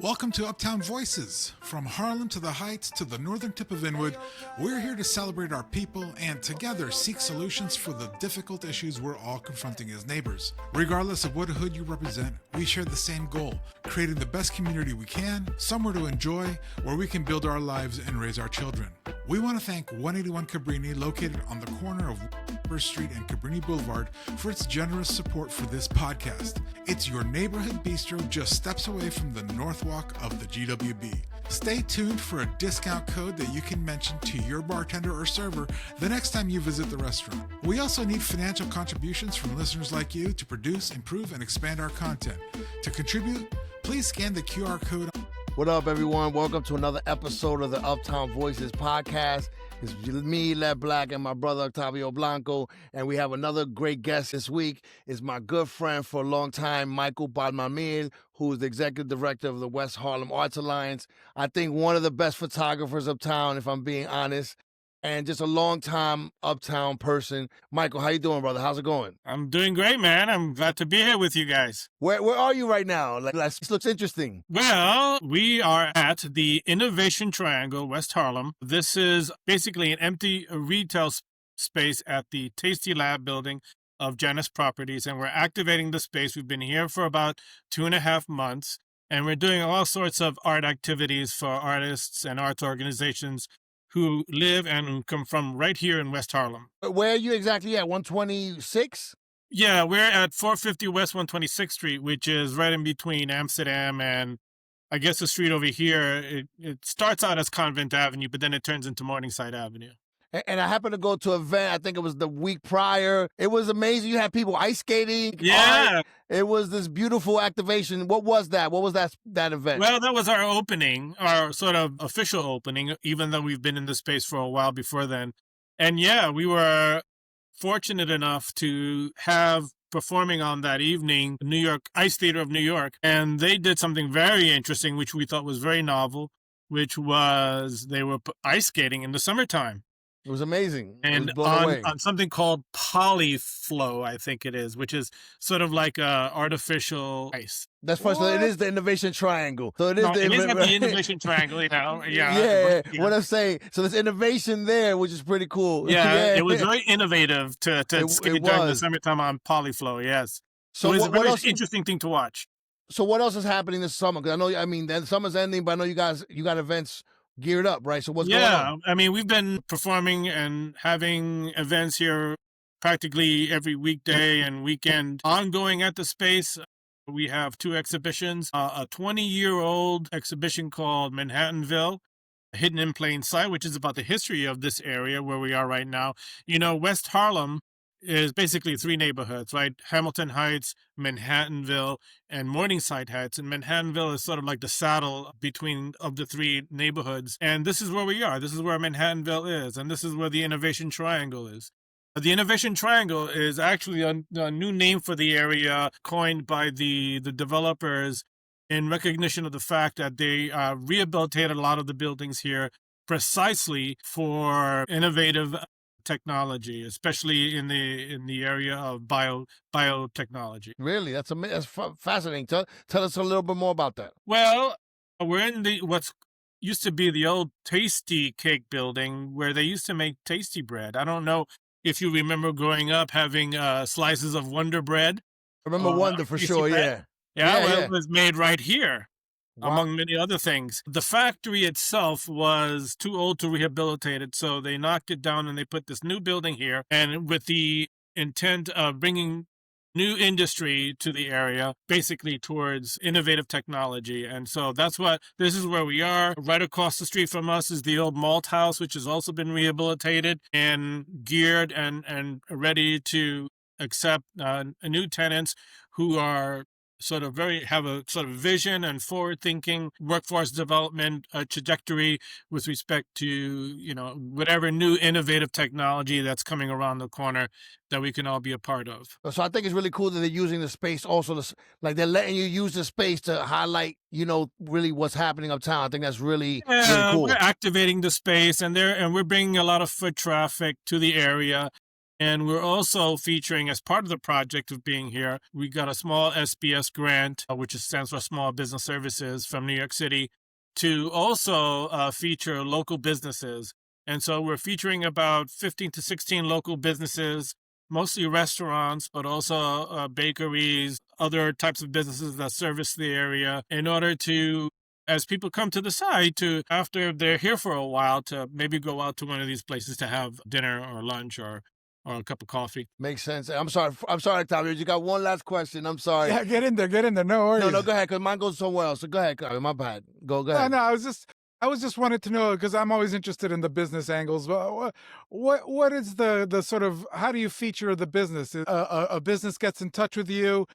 Welcome to Uptown Voices. From Harlem to the Heights to the northern tip of Inwood, we're here to celebrate our people and together seek solutions for the difficult issues we're all confronting as neighbors. Regardless of what hood you represent, we share the same goal, creating the best community we can, somewhere to enjoy, where we can build our lives and raise our children. We want to thank 181 Cabrini, located on the corner of First Street and Cabrini Boulevard, for its generous support for this podcast. It's your neighborhood bistro just steps away from the North Walk of the GWB. Stay tuned for a discount code that you can mention to your bartender or server the next time you visit the restaurant. We also need financial contributions from listeners like you to produce, improve, and expand our content. To contribute, please scan the QR code. What up, everyone? Welcome to another episode of the Uptown Voices podcast. It's me, Led Black, and my brother, Octavio Blanco, and we have another great guest this week. It's my good friend for a long time, Michael Palma Mir, who is the executive director of the West Harlem Arts Alliance. I think one of the best photographers uptown, if I'm being honest, and just a long-time uptown person. Michael, how you doing, brother? How's it going? I'm doing great, man. I'm glad to be here with you guys. Where are you right now? This looks interesting. Well, we are at the Innovation Triangle, West Harlem. This is basically an empty retail space at the Tasty Lab building of Janus Properties, and we're activating the space. We've been here for about 2.5 months, and we're doing all sorts of art activities for artists and arts organizations who live and come from right here in West Harlem. Where are you exactly at, 126? Yeah, we're at 450 West 126th Street, which is right in between Amsterdam and, I guess, the street over here. It starts out as Convent Avenue, but then it turns into Morningside Avenue. And I happened to go to an event, I think it was the week prior. It was amazing. You had people ice skating. Yeah. Art. It was this beautiful activation. What was that? What was that event? Well, that was our opening, our sort of official opening, even though we've been in the space for a while before then. And yeah, we were fortunate enough to have performing on that evening, New York Ice Theater of New York. And they did something very interesting, which we thought was very novel, which was they were ice skating in the summertime. It was amazing. And on something called polyflow, I think it is, which is sort of like artificial ice. That's first. So it is the Innovation Triangle. So it is it is the Innovation Triangle, you know. Yeah. What I'm saying. So there's innovation there, which is pretty cool. Yeah. It was very innovative to skate during the summertime on polyflow. Yes. So it's a very interesting thing to watch. So what else is happening this summer? Because the summer's ending, but I know you got events geared up, right? So what's going on? Yeah, I mean, we've been performing and having events here practically every weekday and weekend ongoing at the space. We have 2 exhibitions, a 20-year-old exhibition called Manhattanville, Hidden in Plain Sight, which is about the history of this area where we are right now. You know, West Harlem is basically 3 neighborhoods, right? Hamilton Heights, Manhattanville, and Morningside Heights. And Manhattanville is sort of like the saddle between of the 3 neighborhoods. And this is where we are. This is where Manhattanville is. And this is where the Innovation Triangle is. The Innovation Triangle is actually a new name for the area coined by the developers in recognition of the fact that they rehabilitated a lot of the buildings here precisely for innovative technology, especially in the area of biotechnology. Really? That's fascinating. Tell us a little bit more about that. Well, we're in what's used to be the old Tasty Cake building where they used to make Tasty bread. I don't know if you remember growing up having slices of Wonder bread. I remember Wonder for sure, bread. Yeah. It was made right here. Wow. Among many other things. The factory itself was too old to rehabilitate it, so they knocked it down and they put this new building here, and with the intent of bringing new industry to the area, basically towards innovative technology. And so this is where we are. Right across the street from us is the old malt house, which has also been rehabilitated and geared and ready to accept new tenants who are have a sort of vision and forward-thinking workforce development trajectory with respect to, you know, whatever new innovative technology that's coming around the corner that we can all be a part of. So I think it's really cool that they're using the space also, like they're letting you use the space to highlight, you know, really what's happening uptown. I think that's really cool. We're activating the space and we're bringing a lot of foot traffic to the area. And we're also featuring, as part of the project of being here, we got a small SBS grant, which stands for Small Business Services from New York City, to also feature local businesses. And so we're featuring about 15 to 16 local businesses, mostly restaurants, but also bakeries, other types of businesses that service the area, in order to, as people come to the site, to, after they're here for a while, to maybe go out to one of these places to have dinner or lunch or a cup of coffee. Makes sense. I'm sorry, Octavio. You got one last question. I'm sorry. Yeah, get in there. No worries. No, go ahead, because mine goes somewhere else. So go ahead, Octavio. My bad. Go ahead. No, I was just wanted to know, because I'm always interested in the business angles. What is the sort of, how do you feature the business? A business gets in touch with you,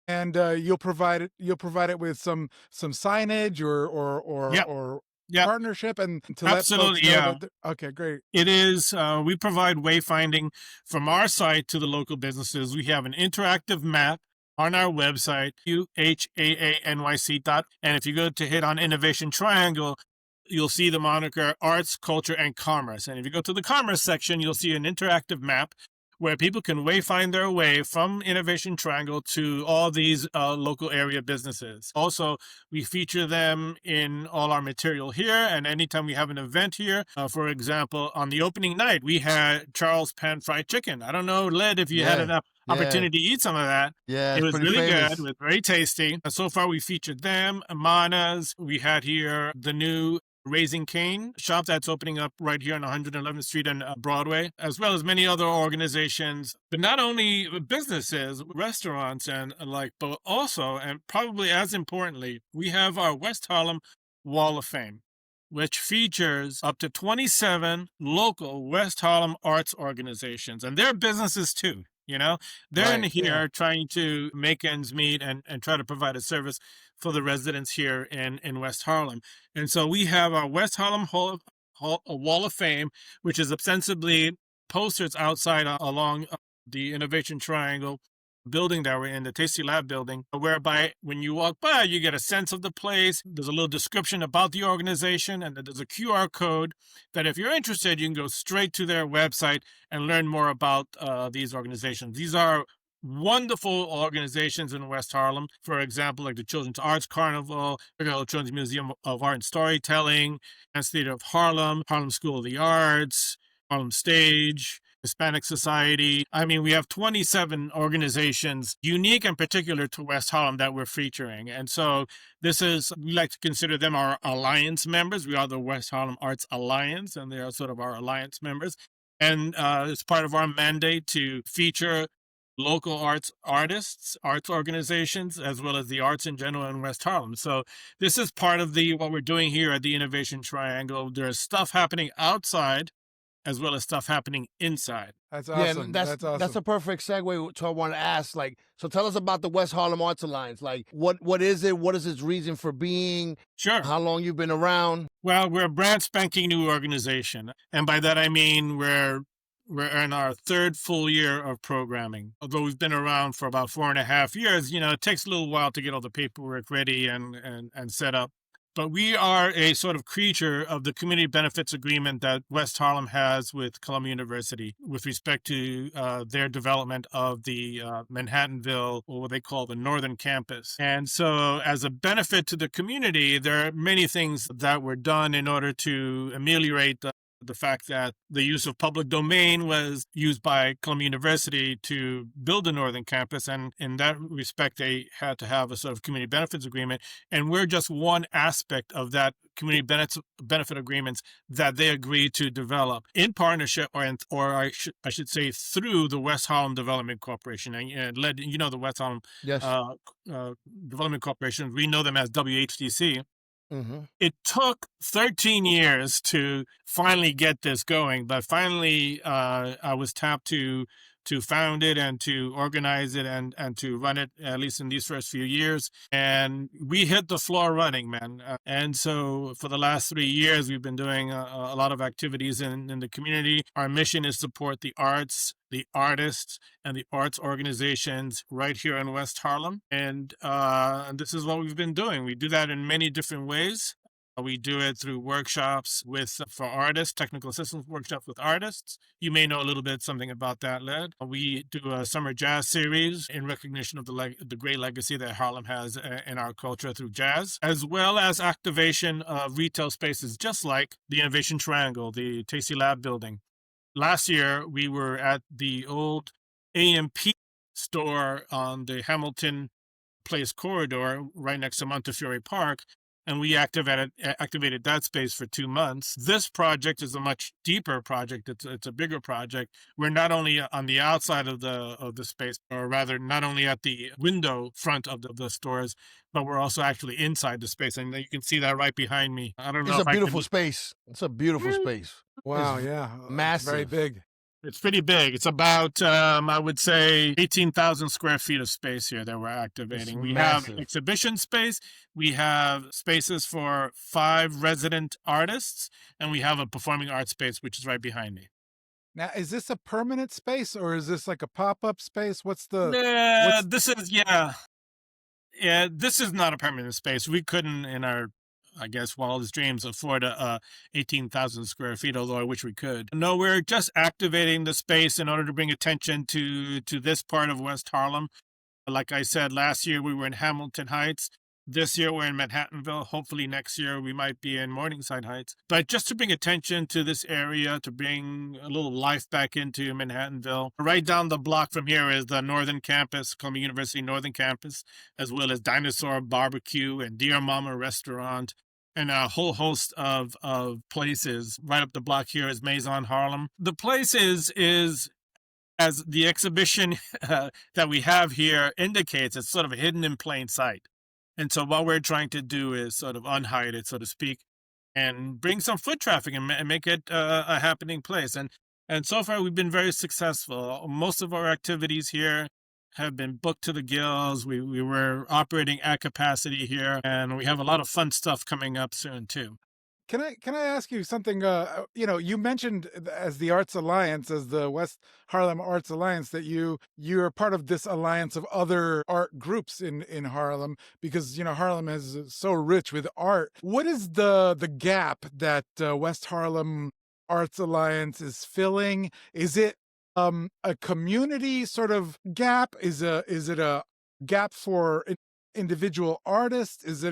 and you'll provide it with some signage or Yep. partnership, and to Absolutely, let folks know that. Okay, great. It is. We provide wayfinding from our site to the local businesses. We have an interactive map on our website, WHAA and if you go to hit on Innovation Triangle, you'll see the moniker Arts, Culture, and Commerce. And if you go to the Commerce section, you'll see an interactive map where people can wayfind their way from Innovation Triangle to all these local area businesses. Also, we feature them in all our material here, and anytime we have an event here, for example, on the opening night, we had Charles Pan Fried Chicken. I don't know, Led, if you had an opportunity to eat some of that. Yeah, it was really famous. good. It was very tasty. And so far, we featured them, Amana's. We had here the new Raising Cane shop that's opening up right here on 111th Street and Broadway, as well as many other organizations, but not only businesses, restaurants and like, but also, and probably as importantly, we have our West Harlem Wall of Fame, which features up to 27 local West Harlem arts organizations, and they're businesses too. You know, they're in here trying to make ends meet and try to provide a service for the residents here in West Harlem. And so we have our West Harlem Wall of Fame, which is ostensibly posters outside along the Innovation Triangle building that we're in, the Tasty Lab building, whereby when you walk by, you get a sense of the place. There's a little description about the organization, and there's a QR code that if you're interested, you can go straight to their website and learn more about these organizations. These are wonderful organizations in West Harlem. For example, like the Children's Arts Carnival, the Children's Museum of Art and Storytelling, Dance Theater of Harlem, Harlem School of the Arts, Harlem Stage, Hispanic Society. I mean, we have 27 organizations unique and particular to West Harlem that we're featuring. And so we like to consider them our alliance members. We are the West Harlem Arts Alliance, and they are sort of our alliance members. And it's part of our mandate to feature local artists, arts organizations, as well as the arts in general in West Harlem. So this is part of what we're doing here at the Innovation Triangle. There's stuff happening outside as well as stuff happening inside. That's awesome. Yeah, that's awesome. That's a perfect segue to what I want to ask. Like, so tell us about the West Harlem Arts Alliance. Like, what is it? What is its reason for being? Sure. How long you've been around? Well, we're a brand spanking new organization. And by that, I mean we're in our third full year of programming. Although we've been around for about 4.5 years, it takes a little while to get all the paperwork ready and set up. But we are a sort of creature of the community benefits agreement that West Harlem has with Columbia University with respect to their development of the Manhattanville, or what they call the Northern Campus. And so as a benefit to the community, there are many things that were done in order to ameliorate the fact that the use of public domain was used by Columbia University to build the Northern Campus. And in that respect, they had to have a sort of community benefits agreement. And we're just one aspect of that community benefit agreements that they agreed to develop in partnership, or I should say through the West Harlem Development Corporation. And led, the West Harlem Development Corporation, we know them as WHDC. Mm-hmm. It took 13 years to finally get this going, but finally I was tapped to found it and to organize it and to run it, at least in these first few years. And we hit the floor running, man. And so for the last 3 years, we've been doing a lot of activities in the community. Our mission is to support the arts, the artists, and the arts organizations right here in West Harlem. And this is what we've been doing. We do that in many different ways. We do it through workshops for artists, technical assistance workshops with artists. You may know a little bit something about that, Led. We do a summer jazz series in recognition of the great legacy that Harlem has in our culture through jazz, as well as activation of retail spaces, just like the Innovation Triangle, the Tasty Lab building. Last year, we were at the old AMP store on the Hamilton Place corridor right next to Montefiore Park, and we activated that space for 2 months. This project is a much deeper project. It's a bigger project. We're not only on the outside of the space, or rather, not only at the window front of the stores, but we're also actually inside the space, and you can see that right behind me. I don't know. It's a if I beautiful can... space. It's a beautiful space. Wow, It's yeah. massive. It's very big. It's pretty big. It's about, I would say, 18,000 square feet of space here that we're activating. It's We massive. have exhibition space. We have spaces for 5 resident artists, and we have a performing arts space, which is right behind me. Now, is this a permanent space or is this like a pop-up space? What's the... Yeah, this is not a permanent space. We couldn't, in our, I guess, wildest dreams, afford a 18,000 square feet, although I wish we could. No, we're just activating the space in order to bring attention to this part of West Harlem. Like I said, last year we were in Hamilton Heights. This year we're in Manhattanville. Hopefully next year we might be in Morningside Heights. But just to bring attention to this area, to bring a little life back into Manhattanville. Right down the block from here is the Northern Campus, Columbia University Northern Campus, as well as Dinosaur Barbecue and Dear Mama Restaurant, and a whole host of places. Right up the block here is Maison Harlem. The place is as the exhibition that we have here indicates, it's sort of hidden in plain sight. And so what we're trying to do is sort of unhide it, so to speak, and bring some foot traffic and make it a happening place. And so far, we've been very successful. Most of our activities here have been booked to the gills. We were operating at capacity here, and we have a lot of fun stuff coming up soon, too. Can I ask you something? You mentioned as the Arts Alliance, as the West Harlem Arts Alliance, that you're part of this alliance of other art groups in Harlem, because Harlem is so rich with art. What is the gap that West Harlem Arts Alliance is filling? Is it a community sort of gap? Is it a gap for individual artists? Is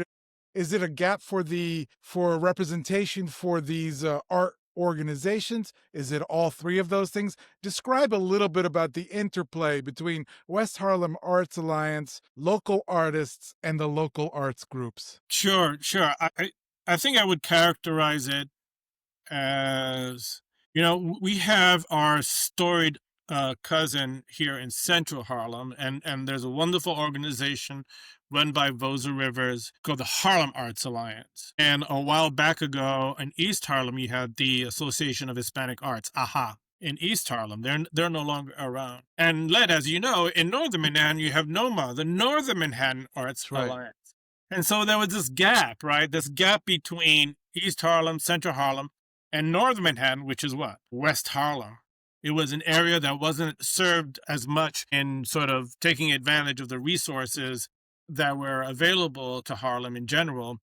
it a gap for representation for these art organizations? Is it all three of those things? Describe a little bit about the interplay between West Harlem Arts Alliance, local artists, and the local arts groups. Sure. I think I would characterize it as, we have our storied cousin here in Central Harlem, and there's a wonderful organization run by Vosa Rivers called the Harlem Arts Alliance. And a while back ago in East Harlem, you had the Association of Hispanic Arts, AHA. In East Harlem, they're no longer around. And Led, as you know, in Northern Manhattan, you have NOMA, the Northern Manhattan Arts Alliance. And so there was this gap, right? This gap between East Harlem, Central Harlem, and Northern Manhattan, which is what? West Harlem. It was an area that wasn't served as much in sort of taking advantage of the resources that were available to Harlem in general.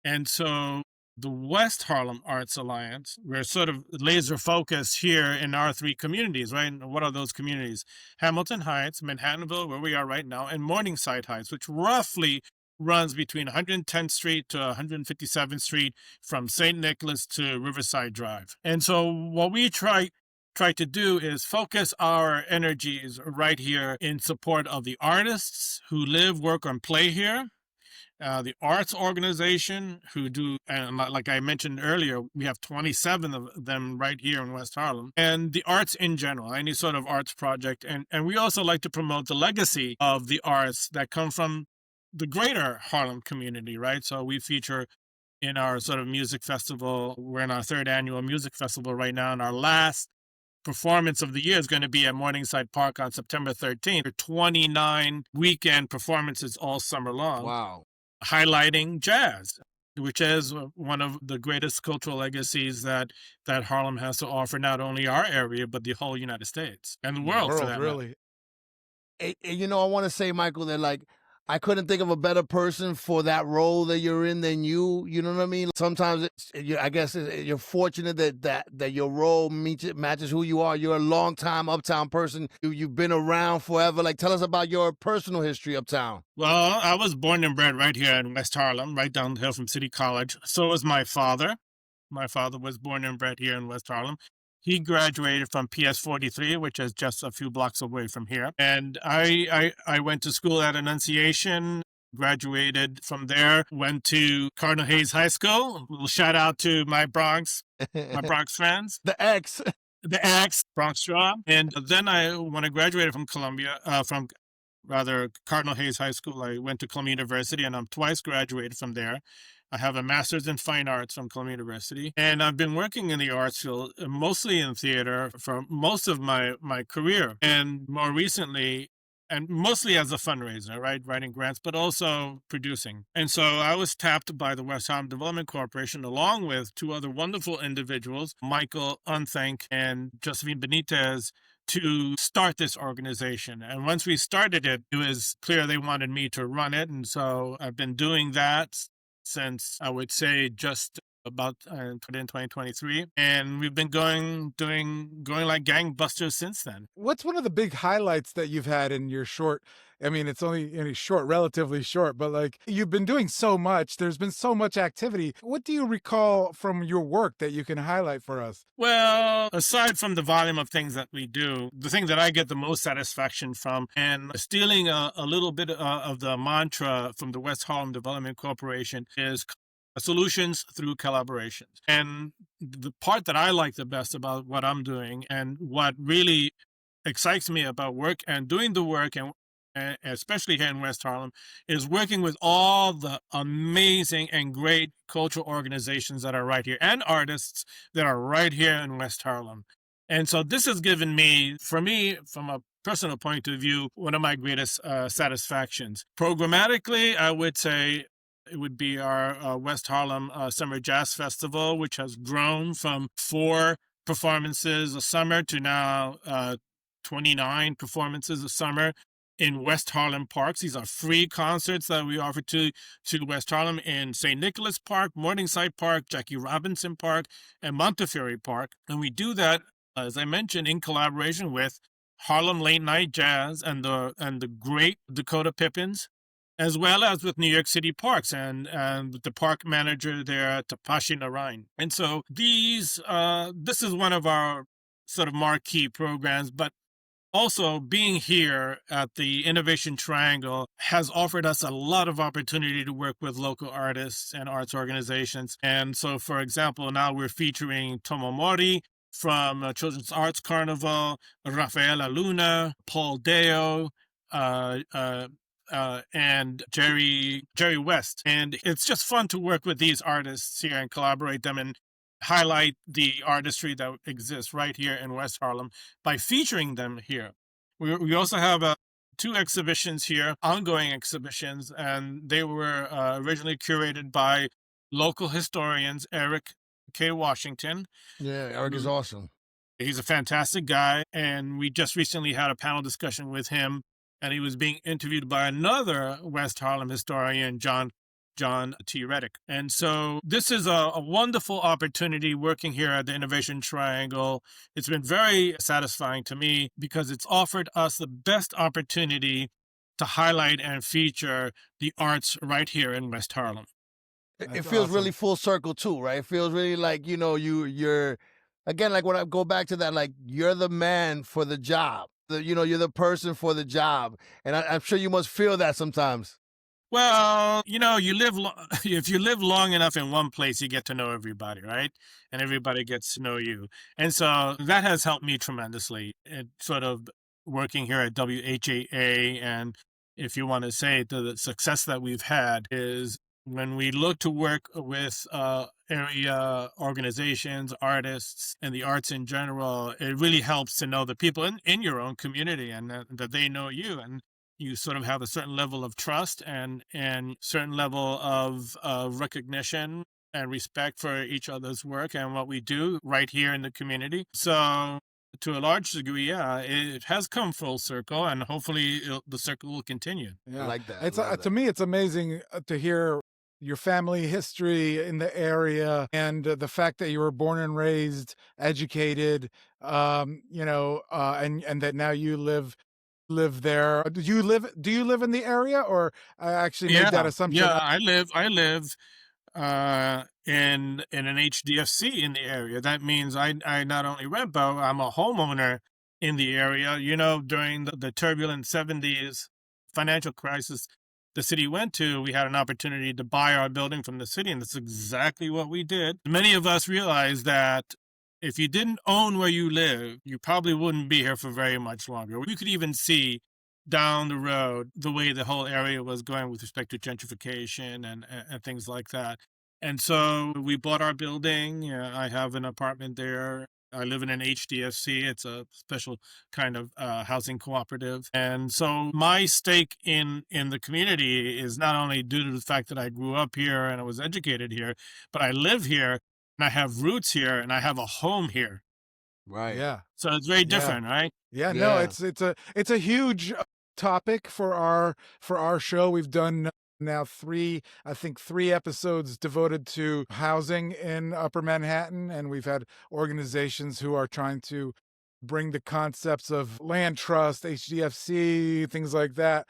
And so the West Harlem Arts Alliance, we're sort of laser focused here in our 3 communities, right? And what are those communities? Hamilton Heights, Manhattanville, where we are right now, and Morningside Heights, which roughly runs between 110th Street to 157th Street from St. Nicholas to Riverside Drive. And so what we try to do is focus our energies right here in support of the artists who live, work, and play here, the arts organization who do, and like I mentioned earlier, we have 27 of them right here in West Harlem, and the arts in general, any sort of arts project. And we also like to promote the legacy of the arts that come from the greater Harlem community, right? So we feature in our sort of music festival. We're in our 3rd annual music festival right now, and our last performance of the year is going to be at Morningside Park on September 13th. 29 weekend performances all summer long. Wow. Highlighting jazz, which is one of the greatest cultural legacies that Harlem has to offer, not only our area, but the whole United States and the world for that really. I want to say, Michael, that I couldn't think of a better person for that role that you're in than you. You know what I mean? Sometimes I guess you're fortunate that your role matches who you are. You're a long-time Uptown person. You've been around forever. Like, tell us about your personal history Uptown. Well, I was born and bred right here in West Harlem, right down the hill from City College. So was my father. My father was born and bred here in West Harlem. He graduated from PS 43, which is just a few blocks away from here. And I went to school at Annunciation, graduated from there, went to Cardinal Hayes High School. A little shout out to my Bronx fans. The X. The X, Bronx Straw. And then when I graduated from Cardinal Hayes High School, I went to Columbia University, and I'm twice graduated from there. I have a master's in fine arts from Columbia University, and I've been working in the arts field, mostly in theater, for most of my career, and more recently, and mostly as a fundraiser, right, writing grants, but also producing. And so I was tapped by the West Harlem Development Corporation, along with two other wonderful individuals, Michael Unthank and Josephine Benitez, to start this organization. And once we started it, it was clear they wanted me to run it, and so I've been doing that since, I would say, just about in 2023, and we've been going like gangbusters since then. What's one of the big highlights that you've had in your short? I mean, it's only short, relatively short, but like, you've been doing so much. There's been so much activity. What do you recall from your work that you can highlight for us? Well, aside from the volume of things that we do, the thing that I get the most satisfaction from, and stealing a little bit of the mantra from the West Harlem Development Corporation, is solutions through collaborations. And the part that I like the best about what I'm doing, and what really excites me about work and doing the work, and especially here in West Harlem, is working with all the amazing and great cultural organizations that are right here, and artists that are right here in West Harlem. And so this has given me, for me, from a personal point of view, one of my greatest satisfactions. Programmatically, I would say it would be our West Harlem Summer Jazz Festival, which has grown from 4 performances a summer to now 29 performances a summer in West Harlem parks. These are free concerts that we offer to West Harlem in St. Nicholas Park, Morningside Park, Jackie Robinson Park, and Montefiore Park. And we do that, as I mentioned, in collaboration with Harlem Late Night Jazz and the great Dakota Pippins, as well as with New York City Parks and the park manager there, Tapashi Narain. And so this is one of our sort of marquee programs, but also being here at the Innovation Triangle has offered us a lot of opportunity to work with local artists and arts organizations. And so, for example, now we're featuring Tomomori from Children's Arts Carnival, Rafaela Luna, Paul Deo, and Jerry West. And it's just fun to work with these artists here and collaborate them and highlight the artistry that exists right here in West Harlem by featuring them here. We also have 2 exhibitions here, ongoing exhibitions, and they were originally curated by local historians, Eric K. Washington. Yeah, Eric is awesome. He's a fantastic guy, and we just recently had a panel discussion with him, and he was being interviewed by another West Harlem historian, John T. Reddick. And so this is a wonderful opportunity working here at the Innovation Triangle. It's been very satisfying to me because it's offered us the best opportunity to highlight and feature the arts right here in West Harlem. It feels really full circle too, right? It feels really like, you're again, like when I go back to that, like you're the man for the job. You're the person for the job. And I'm sure you must feel that sometimes. Well, if you live long enough in one place, you get to know everybody, right? And everybody gets to know you. And so that has helped me tremendously in sort of working here at WHAA. And if you want to say the success that we've had is when we look to work with area organizations, artists, and the arts in general, it really helps to know the people in your own community and that they know you. And you sort of have a certain level of trust and certain level of recognition and respect for each other's work and what we do right here in the community. So to a large degree, yeah, it has come full circle, and hopefully the circle will continue. I Yeah. like that. It's Love to that. me, it's amazing to hear your family history in the area and the fact that you were born and raised, educated, and that now you live there. Do you live in the area, or I actually made that Yeah, assumption? yeah, I live in an HDFC in the area. That means I not only rent, but I'm a homeowner in the area. You know, during the turbulent 70s financial crisis the city went to, we had an opportunity to buy our building from the city, and that's exactly what we did. Many of us realized that if you didn't own where you live, you probably wouldn't be here for very much longer. You could even see down the road the way the whole area was going with respect to gentrification and things like that. And so we bought our building. I have an apartment there. I live in an HDFC. It's a special kind of housing cooperative. And so my stake in the community is not only due to the fact that I grew up here and I was educated here, but I live here and I have roots here and I have a home here. Right. Yeah. So it's very Yeah. different, right? Yeah, no, Yeah. it's a huge topic for our show. We've done now I think three episodes devoted to housing in Upper Manhattan, and we've had organizations who are trying to bring the concepts of land trust, HDFC, things like that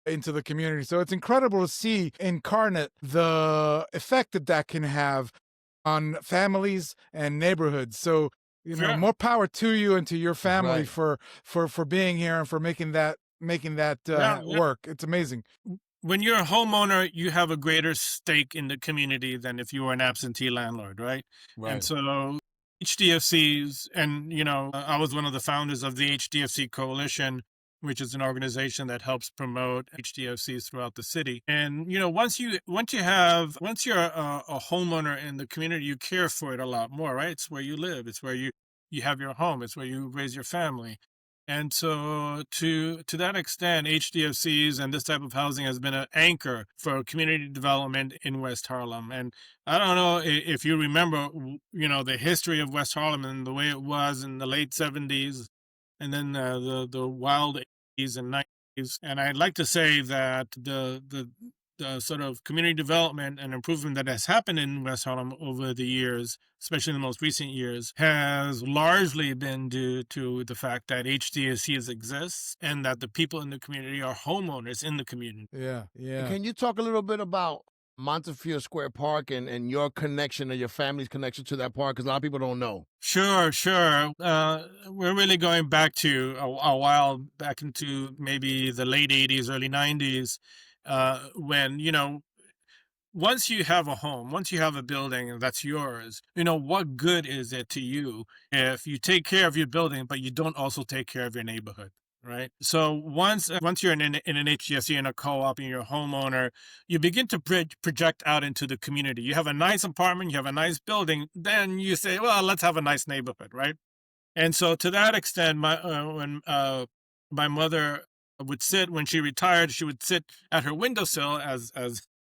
into the community. So it's incredible to see incarnate the effect that can have on families and neighborhoods. So Sure. more power to you and to your family Right. for being here and for making that Yeah, yeah. work. It's amazing. When you're a homeowner, you have a greater stake in the community than if you were an absentee landlord, right? And Right. so HDFCs, and I was one of the founders of the HDFC Coalition, which is an organization that helps promote HDFCs throughout the city. And once you're a homeowner in the community, you care for it a lot more, right? It's where you live, it's where you have your home, it's where you raise your family. And so to that extent, HDFCs and this type of housing has been an anchor for community development in West Harlem. And I don't know if you remember, the history of West Harlem and the way it was in the late 70s and then the wild 80s and 90s. And I'd like to say that the sort of community development and improvement that has happened in West Harlem over the years, especially in the most recent years, has largely been due to the fact that HDSCs exist and that the people in the community are homeowners in the community. Yeah, yeah. Can you talk a little bit about Montefiore Square Park and your connection or your family's connection to that park? Because a lot of people don't know. Sure, sure. We're really going back to a while back into maybe the late 80s, early 90s, when, once you have a home, once you have a building that's yours, what good is it to you if you take care of your building, but you don't also take care of your neighborhood? Right. So once you're in an HGSC, in a co-op, and you're a homeowner, you begin to project out into the community. You have a nice apartment, you have a nice building, then you say, well, let's have a nice neighborhood, right? And so to that extent, when my mother would sit, when she retired, she would sit at her windowsill as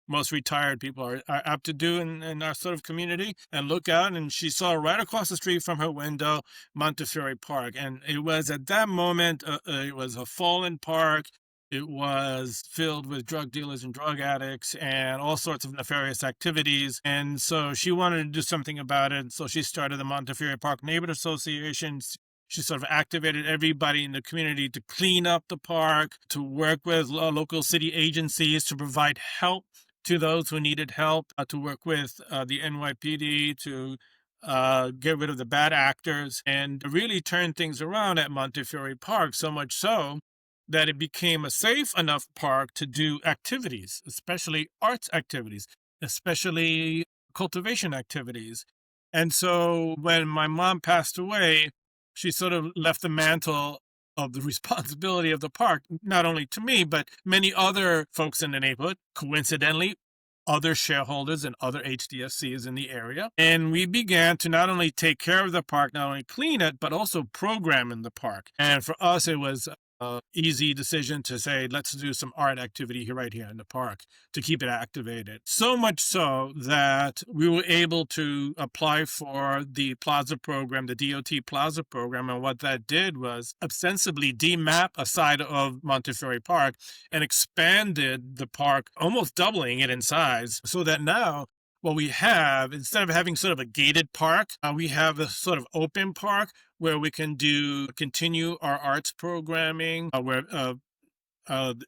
most retired people are apt to do in our sort of community, and look out, and she saw right across the street from her window Montefiore Park. And it was at that moment, it was a fallen park. It was filled with drug dealers and drug addicts and all sorts of nefarious activities. And so she wanted to do something about it. So she started the Montefiore Park Neighborhood Association. She sort of activated everybody in the community to clean up the park, to work with local city agencies, to provide help to those who needed help, to work with the NYPD to get rid of the bad actors, and really turn things around at Montefiore Park, so much so that it became a safe enough park to do activities, especially arts activities, especially cultivation activities. And so when my mom passed away, she sort of left the mantle of the responsibility of the park, not only to me, but many other folks in the neighborhood, coincidentally, other shareholders and other HDFCs in the area. And we began to not only take care of the park, not only clean it, but also program in the park. And for us, it was easy decision to say, let's do some art activity here, right here in the park to keep it activated. So much so that we were able to apply for the Plaza program, the DOT Plaza program. And what that did was ostensibly demap a side of Montefiore Park and expanded the park, almost doubling it in size, so that now what we have, instead of having sort of a gated park, we have a sort of open park where we can continue our arts programming, where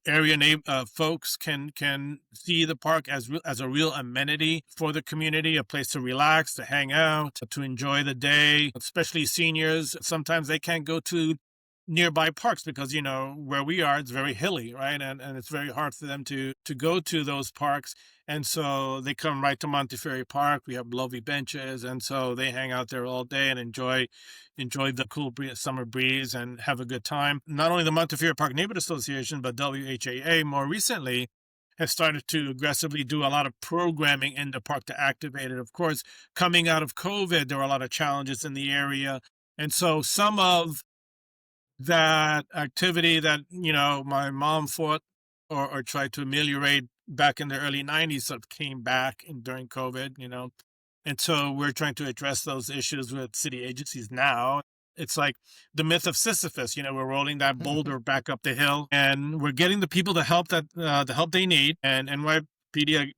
area folks can see the park as a real amenity for the community, a place to relax, to hang out, to enjoy the day. Especially seniors, sometimes they can't go to nearby parks because, where we are, it's very hilly, right? And it's very hard for them to go to those parks. And so they come right to Montefiore Park. We have lovely benches. And so they hang out there all day and enjoy the cool summer breeze and have a good time. Not only the Montefiore Park Neighborhood Association, but WHAA more recently has started to aggressively do a lot of programming in the park to activate it. Of course, coming out of COVID, there were a lot of challenges in the area. And so some of that activity that, my mom fought or tried to ameliorate back in the early 90s sort of came back during COVID, And so we're trying to address those issues with city agencies now. It's like the myth of Sisyphus, we're rolling that boulder back up the hill and we're getting the people the help they need. And NYPD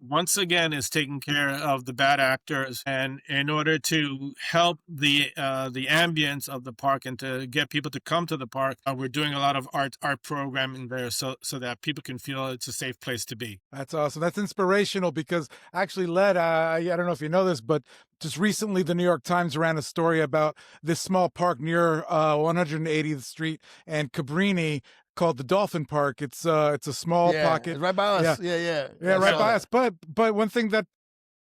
once again is taking care of the bad actors, and in order to help the ambience of the park and to get people to come to the park, we're doing a lot of art programming there so that people can feel it's a safe place to be. That's awesome. That's inspirational because actually, Led, I don't know if you know this, but just recently the New York Times ran a story about this small park near 180th Street and Cabrini called the Dolphin Park. It's a small pocket. It's right by us. Yeah, right by us. But one thing that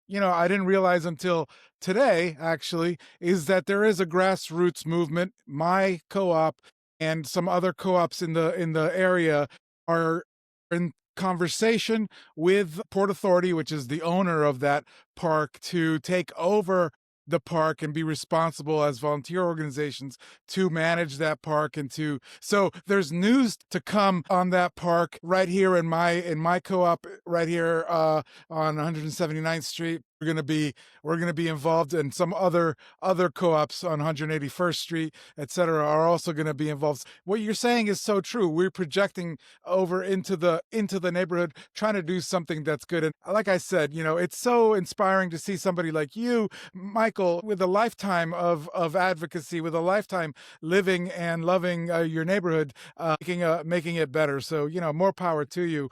I didn't realize until today actually is that there is a grassroots movement. My co-op and some other co-ops in the area are in conversation with Port Authority, which is the owner of that park, to take over the park and be responsible as volunteer organizations to manage that park so there's news to come on that park right here in my co-op right here on 179th Street. We're going to be involved, and some other co-ops on 181st Street, etc., are also going to be involved. What you're saying is so true. We're projecting over into the neighborhood, trying to do something that's good. And like I said, it's so inspiring to see somebody like you, Michael, with a lifetime of advocacy, with a lifetime living and loving your neighborhood, making it better. So more power to you.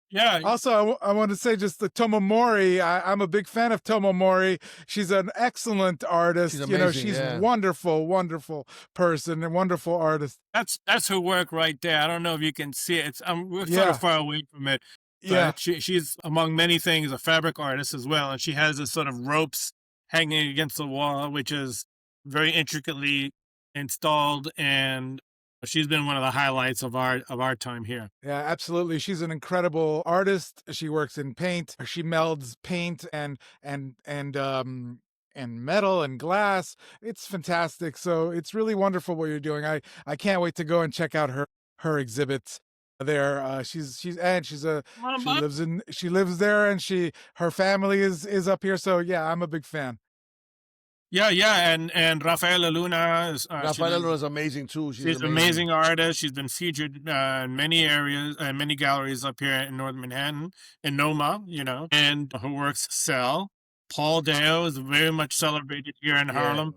Yeah. Also, I want to say just the Tomomori. I'm a big fan of Tomomori. She's an excellent artist. She's amazing, she's wonderful, wonderful person and wonderful artist. That's her work right there. I don't know if you can see it. We're sort of far away from it. But she's among many things a fabric artist as well, and she has this sort of ropes hanging against the wall, which is very intricately installed, and she's been one of the highlights of our time here. Yeah, absolutely. She's an incredible artist. She works in paint. She melds paint and metal and glass. It's fantastic. So it's really wonderful what you're doing. I can't wait to go and check out her exhibits there. She lives there, and her family is up here. So yeah, I'm a big fan. Yeah, and Rafaela Luna is amazing too. She's an amazing artist. She's been featured in many areas, many galleries up here in North Manhattan, in NoMa, and her works sell. Paul Deo is very much celebrated here in Harlem.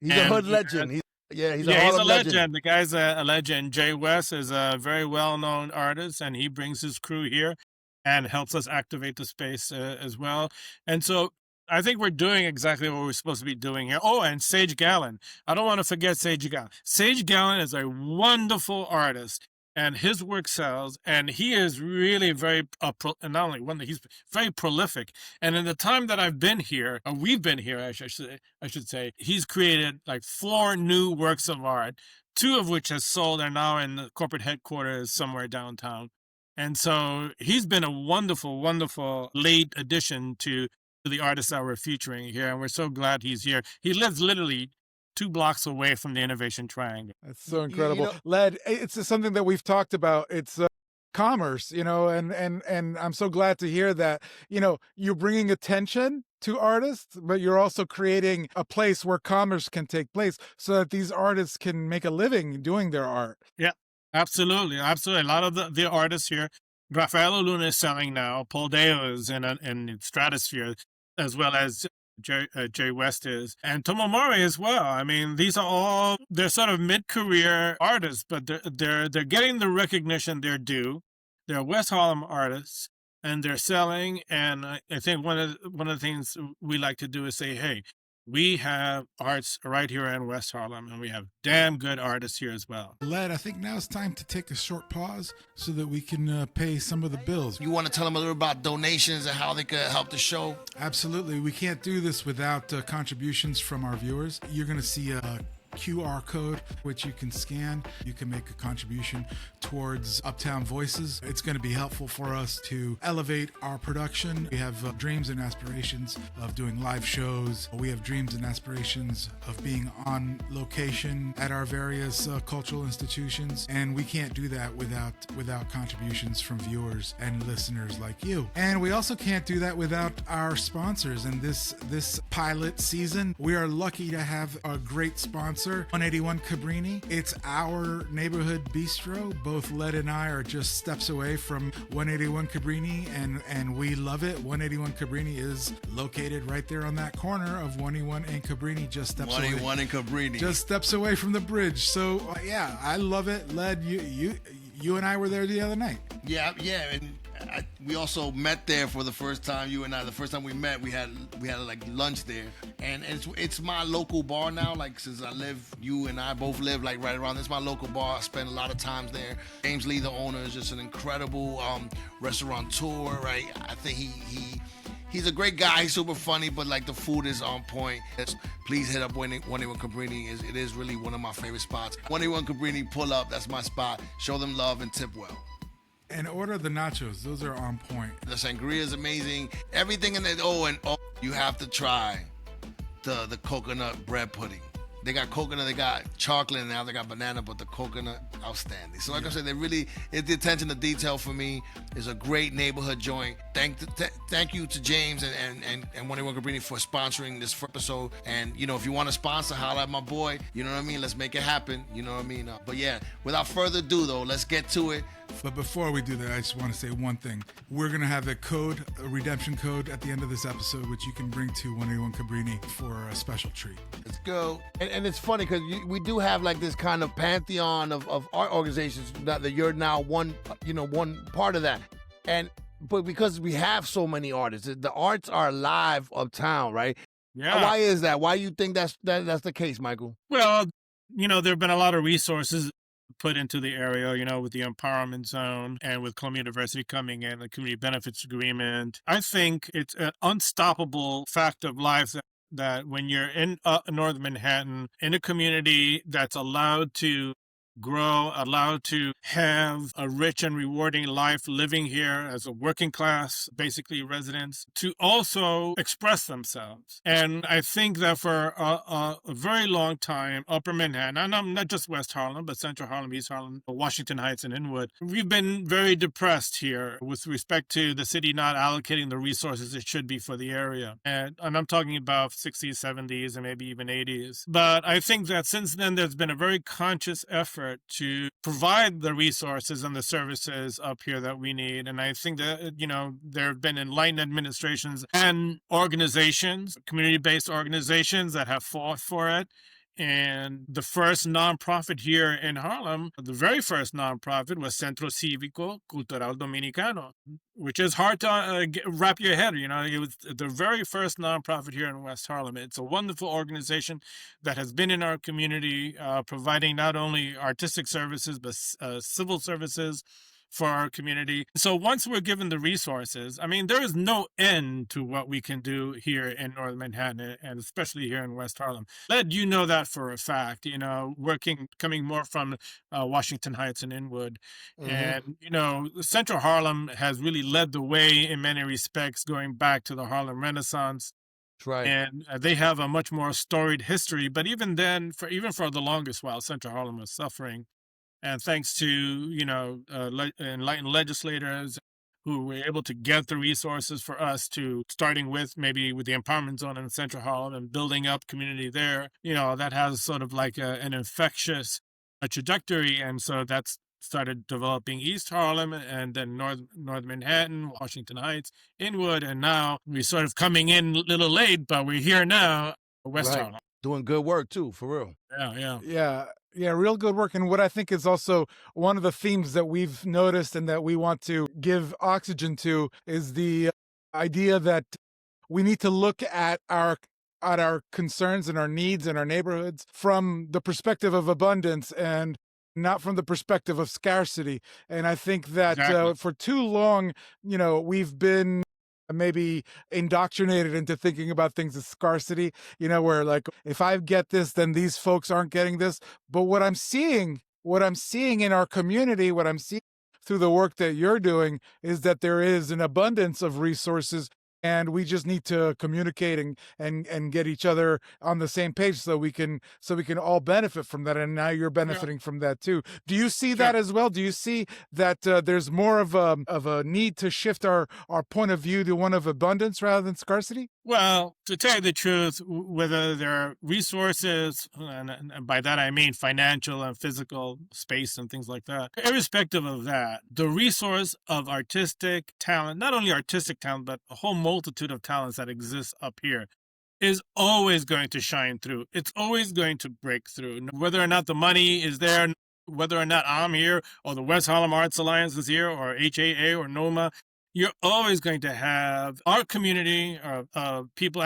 He's a hood legend. He's a Harlem legend. The guy's a legend. Jay West is a very well-known artist, and he brings his crew here and helps us activate the space as well. And so I think we're doing exactly what we're supposed to be doing here. Oh, and Sage Gallen. I don't want to forget Sage Gallen. Sage Gallen is a wonderful artist, and his work sells, and he is really very, not only one, he's very prolific. And in the time that I've been here, or we've been here, I should say, he's created like 4 new works of art, 2 of which has sold and now in the corporate headquarters somewhere downtown. And so he's been a wonderful, wonderful late addition to the artists that we're featuring here, and we're so glad he's here. He lives literally 2 blocks away from the Innovation Triangle. That's so You incredible. know, Led, it's just something that we've talked about. It's commerce, and I'm so glad to hear that, you're bringing attention to artists, but you're also creating a place where commerce can take place so that these artists can make a living doing their art. Yeah, absolutely. Absolutely. A lot of the artists here, Rafael Luna is selling now, Paul Deo is in Stratosphere, as well as Jay West is, and Tomomori as well. I mean, these are all, they're sort of mid-career artists, but they're getting the recognition they're due. They're West Harlem artists, and they're selling. And I think one of the things we like to do is say, hey, we have arts right here in West Harlem, and we have damn good artists here as well. Led, I think now it's time to take a short pause so that we can pay some of the bills. you want to tell them a little about donations and how they could help the show? Absolutely. We can't do this without contributions from our viewers. You're going to see a QR code which you can scan. You can make a contribution towards Uptown Voices. It's going to be helpful for us to elevate our production. We have dreams and aspirations of doing live shows. We have dreams and aspirations of being on location at our various cultural institutions, and we can't do that without contributions from viewers and listeners like you. And we also can't do that without our sponsors. And this pilot season, we are lucky to have a great sponsor, 181 Cabrini. It's our neighborhood bistro. Both Led and I are just steps away from 181 Cabrini, and we love it. 181 Cabrini is located right there on that corner of 181 and Cabrini, just steps away. 181 and Cabrini. Just steps away from the bridge. So yeah, I love it. Led, you and I were there the other night. Yeah, and we also met there for the first time. You and I, the first time we met, we had like lunch there, and it's my local bar now. Like, since you and I both live like right around. It's my local bar. I spend a lot of times there. James Lee, the owner, is just an incredible restaurateur. Right, I think he's a great guy. He's super funny, but like the food is on point. Please hit up 181 Cabrini. It is really one of my favorite spots. 181 Cabrini, pull up. That's my spot. Show them love and tip well. And order the nachos. Those are on point. The sangria is amazing. Everything in it. You have to try the coconut bread pudding. They got coconut, they got chocolate, and now they got banana, but the coconut, outstanding. So like I said, it's the attention to detail for me. It's a great neighborhood joint. Thank you to James and 181 Cabrini for sponsoring this episode. And, if you want to sponsor, holla at my boy. You know what I mean? Let's make it happen. You know what I mean? But yeah, without further ado, though, let's get to it. But before we do that, I just want to say one thing. We're going to have a redemption code at the end of this episode, which you can bring to 181 Cabrini for a special treat. Let's go. And it's funny because we do have like this kind of pantheon of art organizations that you're now one part of that. But because we have so many artists, the arts are alive uptown, right? Yeah. Why is that? Why you think that's the case, Michael? Well, there have been a lot of resources put into the area, with the empowerment zone and with Columbia University coming in, the community benefits agreement. I think it's an unstoppable fact of life that when you're in North Manhattan, in a community that's allowed to grow, allowed to have a rich and rewarding life living here as a working class, basically residents, to also express themselves. And I think that for a very long time, Upper Manhattan, and I'm not just West Harlem, but Central Harlem, East Harlem, Washington Heights, and Inwood, we've been very depressed here with respect to the city not allocating the resources it should be for the area. And I'm talking about 60s, 70s, and maybe even 80s. But I think that since then, there's been a very conscious effort to provide the resources and the services up here that we need. And I think that, there have been enlightened administrations and organizations, community-based organizations that have fought for it. And the first nonprofit here in Harlem, the very first nonprofit was Centro Cívico Cultural Dominicano, which is hard to wrap your head. It was the very first nonprofit here in West Harlem. It's a wonderful organization that has been in our community, providing not only artistic services, but civil services for our community. So once we're given the resources, there is no end to what we can do here in North Manhattan, and especially here in West Harlem. Led, that for a fact, coming more from Washington Heights and Inwood. Mm-hmm. And, Central Harlem has really led the way in many respects, going back to the Harlem Renaissance. That's right. And they have a much more storied history. But even then, even for the longest while, Central Harlem was suffering. And thanks to, enlightened legislators who were able to get the resources for us to starting with maybe with the empowerment zone in Central Harlem and building up community there, that has sort of like an infectious trajectory. And so that's started developing East Harlem and then North Manhattan, Washington Heights, Inwood. And now we're sort of coming in a little late, but we're here now, West Right. Harlem. Doing good work too, for real. Yeah, real good work. And what I think is also one of the themes that we've noticed and that we want to give oxygen to is the idea that we need to look at our concerns and our needs in our neighborhoods from the perspective of abundance and not from the perspective of scarcity. And I think that Exactly. for too long, we've been maybe indoctrinated into thinking about things as scarcity, where like, if I get this, then these folks aren't getting this. But what I'm seeing in our community, what I'm seeing through the work that you're doing is that there is an abundance of resources, and we just need to communicate and get each other on the same page so we can all benefit from that. And now you're benefiting from that too. Do you see that as well? Do you see that there's more of a need to shift our point of view to one of abundance rather than scarcity? Well, to tell you the truth, whether there are resources, and by that I mean financial and physical space and things like that, irrespective of that, the resource of artistic talent, not only artistic talent, but a whole multitude of talents that exist up here, is always going to shine through. It's always going to break through. Whether or not the money is there, whether or not I'm here, or the West Harlem Arts Alliance is here, or WHAA or NOMA, you're always going to have our community of people,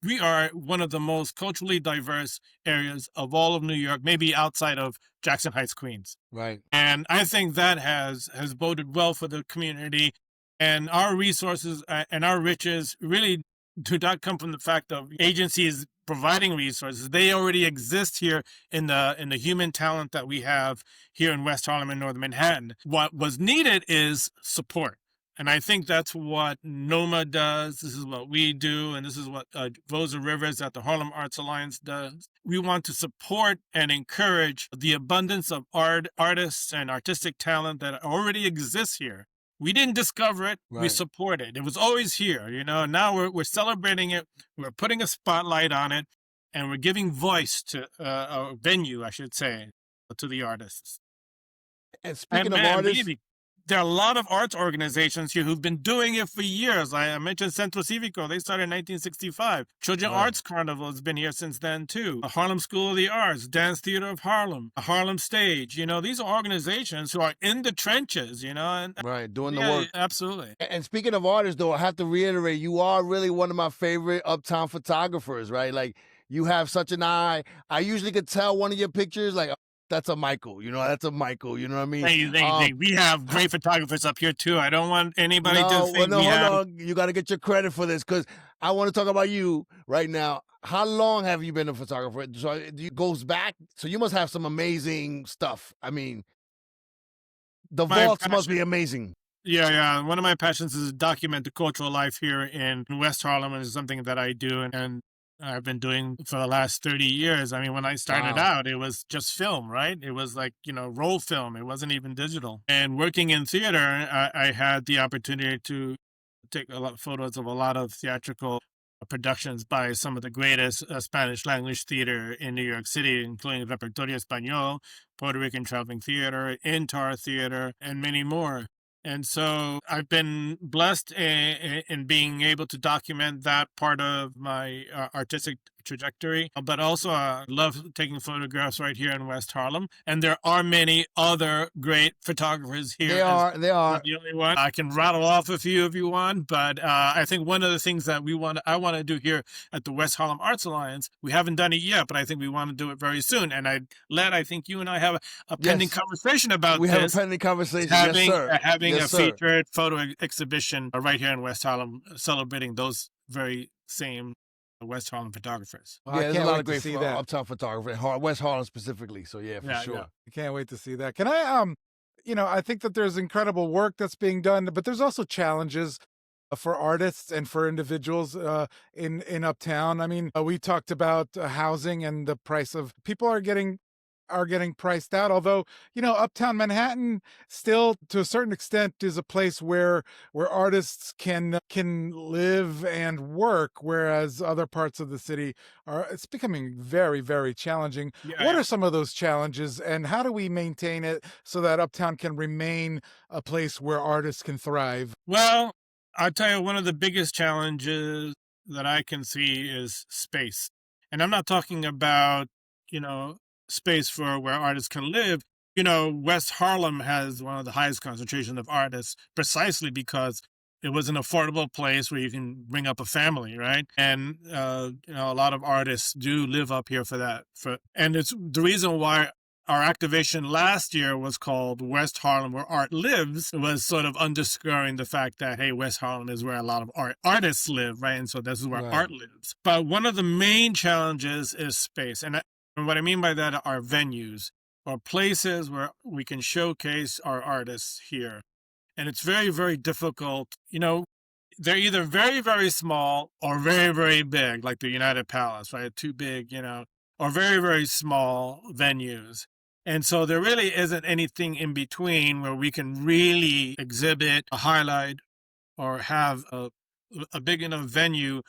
we are one of the most culturally diverse areas of all of New York, maybe outside of Jackson Heights, Queens. Right. And I think that has boded well for the community, and our resources and our riches really do not come from the fact of agencies providing resources. They already exist here in the human talent that we have here in West Harlem and North Manhattan. What was needed is support. And I think that's what NOMA does. This is what we do. And this is what Vosa Rivers at the Harlem Arts Alliance does. We want to support and encourage the abundance of artists and artistic talent that already exists here. We didn't discover it. Right. We support it. It was always here. Now we're celebrating it. We're putting a spotlight on it. And we're giving voice to a venue, I should say, to the artists. And speaking of artists, there are a lot of arts organizations here who've been doing it for years. I mentioned Centro Civico. They started in 1965. Children Arts Carnival has been here since then, too. The Harlem School of the Arts, Dance Theater of Harlem, the Harlem Stage. These are organizations who are in the trenches, And, right, doing the work. Absolutely. And speaking of artists, though, I have to reiterate, you are really one of my favorite Uptown photographers, right? Like, you have such an eye. I usually could tell one of your pictures, like, that's a Michael, that's a Michael, you know what I mean? We have great photographers up here, too. I don't want anybody to think hold on. You got to get your credit for this, because I want to talk about you right now. How long have you been a photographer? So it goes back, so you must have some amazing stuff. I mean, the vaults must be amazing. Yeah. One of my passions is to document the cultural life here in West Harlem, and it's something that I do, and I've been doing for the last 30 years. I mean, when I started out, it was just film, right? It was like, roll film. It wasn't even digital. And working in theater, I had the opportunity to take a lot of photos of a lot of theatrical productions by some of the greatest Spanish language theater in New York City, including Repertorio Español, Puerto Rican Traveling Theater, Intar Theater, and many more. And so I've been blessed in being able to document that part of my artistic trajectory, but also I love taking photographs right here in West Harlem. And there are many other great photographers here. They are. Not the only one. I can rattle off a few if you want, but I think one of the things that I want to do here at the West Harlem Arts Alliance, we haven't done it yet, but I think we want to do it very soon. And I think you and I have a pending conversation about this. We have a pending conversation, yes, sir. Having a featured photo exhibition right here in West Harlem, celebrating those very same West Harlem photographers. Well, I can't wait to see that. Uptown photography, West Harlem specifically. So yeah, for sure. Yeah. I can't wait to see that. Can I, I think that there's incredible work that's being done, but there's also challenges for artists and for individuals in Uptown. I mean, we talked about housing and the price of people are getting priced out. Although, Uptown Manhattan still, to a certain extent, is a place where artists can live and work, whereas other parts of the city it's becoming very, very challenging. Yeah, What yeah. are some of those challenges, and how do we maintain it so that Uptown can remain a place where artists can thrive? Well, I'll tell you, one of the biggest challenges that I can see is space. And I'm not talking about, you know, space for where artists can live. West Harlem has one of the highest concentration of artists precisely because it was an affordable place where you can bring up a family, right? And a lot of artists do live up here for that. And it's the reason why our activation last year was called West Harlem, where art lives. It was sort of underscoring the fact that, hey, West Harlem is where a lot of artists live, right? And so this is where Right. art lives. But one of the main challenges is space. And what I mean by that are venues or places where we can showcase our artists here. And it's very, very difficult. They're either very, very small or very, very big, like the United Palace, right? Too big, or very, very small venues. And so there really isn't anything in between where we can really exhibit, a highlight, or have a big enough venue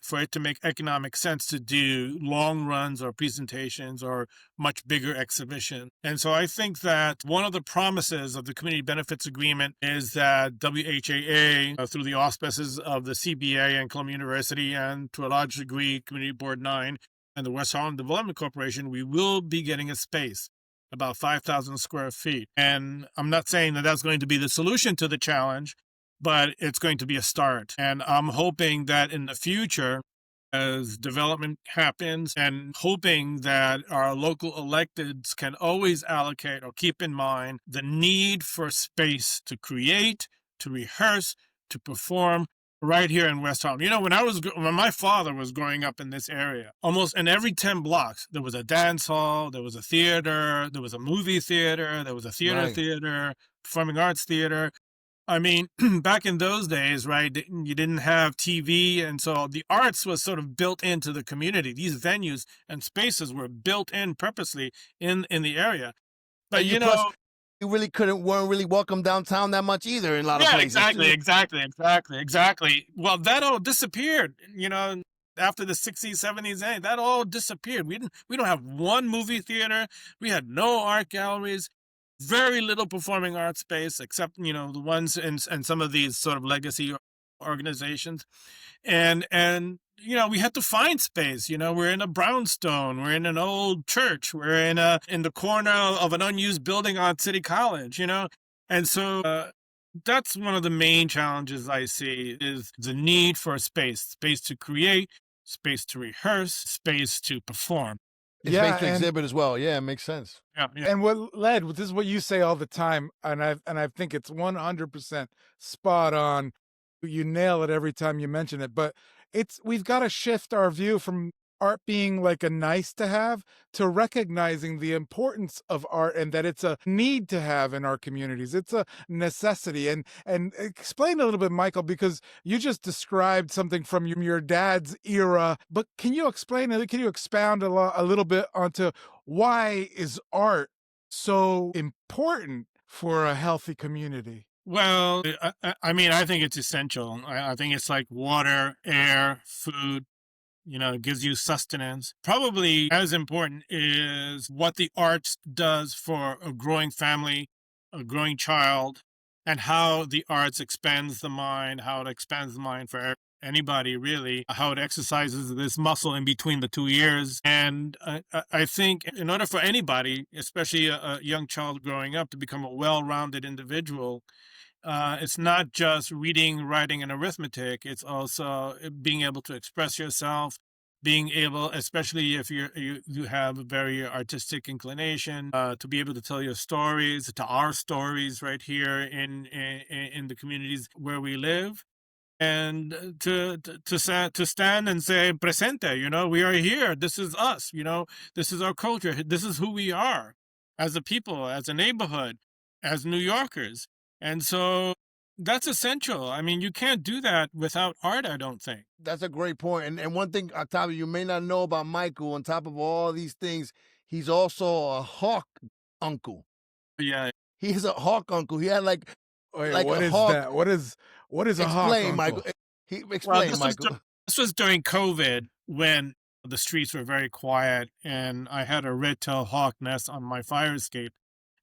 for it to make economic sense to do long runs or presentations or much bigger exhibition. And so I think that one of the promises of the Community Benefits Agreement is that WHAA, through the auspices of the CBA and Columbia University, and to a large degree Community Board 9 and the West Harlem Development Corporation, we will be getting a space about 5,000 square feet. And I'm not saying that that's going to be the solution to the challenge, but it's going to be a start. And I'm hoping that in the future, as development happens, and hoping that our local electeds can always allocate or keep in mind the need for space to create, to rehearse, to perform right here in West Harlem. When my father was growing up in this area, almost in every 10 blocks, there was a dance hall, there was a theater, there was a movie theater, there was a Right. theater, performing arts theater. I mean, back in those days, right, you didn't have TV, and so the arts was sort of built into the community. These venues and spaces were built in purposely in the area. But And plus, you really weren't really welcome downtown that much either in a lot of yeah, places. exactly. Well, that all disappeared, after the 60s, 70s, that all disappeared. We don't have one movie theater. We had no art galleries. Very little performing arts space, except the ones in some of these sort of legacy organizations, and we had to find space. We're in a brownstone, we're in an old church, we're in the corner of an unused building on City College, and so that's one of the main challenges I see is the need for space to create, space to rehearse, space to perform. It's Yeah, space to and exhibit as well. Yeah, it makes sense. Yeah. and this is what you say all the time, and I think it's 100% spot on. You nail it every time you mention it, but we've got to shift our view from art being like a nice to have to recognizing the importance of art and that it's a need to have in our communities. It's a necessity. And explain a little bit, Michael, because you just described something from your dad's era, but can you expound a little bit onto why is art so important for a healthy community? Well, I think it's essential. I think it's like water, air, food. It gives you sustenance. Probably as important is what the arts does for a growing family, a growing child, and how the arts expands the mind, how it expands the mind for anybody, really, how it exercises this muscle in between the two ears. And I think in order for anybody, especially a young child growing up, to become a well-rounded individual, it's not just reading, writing, and arithmetic. It's also being able to express yourself, being able, especially if you have a very artistic inclination, to be able to tell your stories, to our stories right here in the communities where we live, and to stand and say presente. We are here. This is us. This is our culture. This is who we are as a people, as a neighborhood, as New Yorkers. And so That's essential. I mean, you can't do that without art, I don't think. That's a great point. And one thing, Octavio, you may not know about Michael, on top of all these things, he's also a hawk uncle. Yeah. He's a hawk uncle. He had Wait, like what a is hawk. that? What is a hawk Explain, uncle? Michael. Well, Explain, Michael. this was during COVID when the streets were very quiet and I had a red-tailed hawk nest on my fire escape.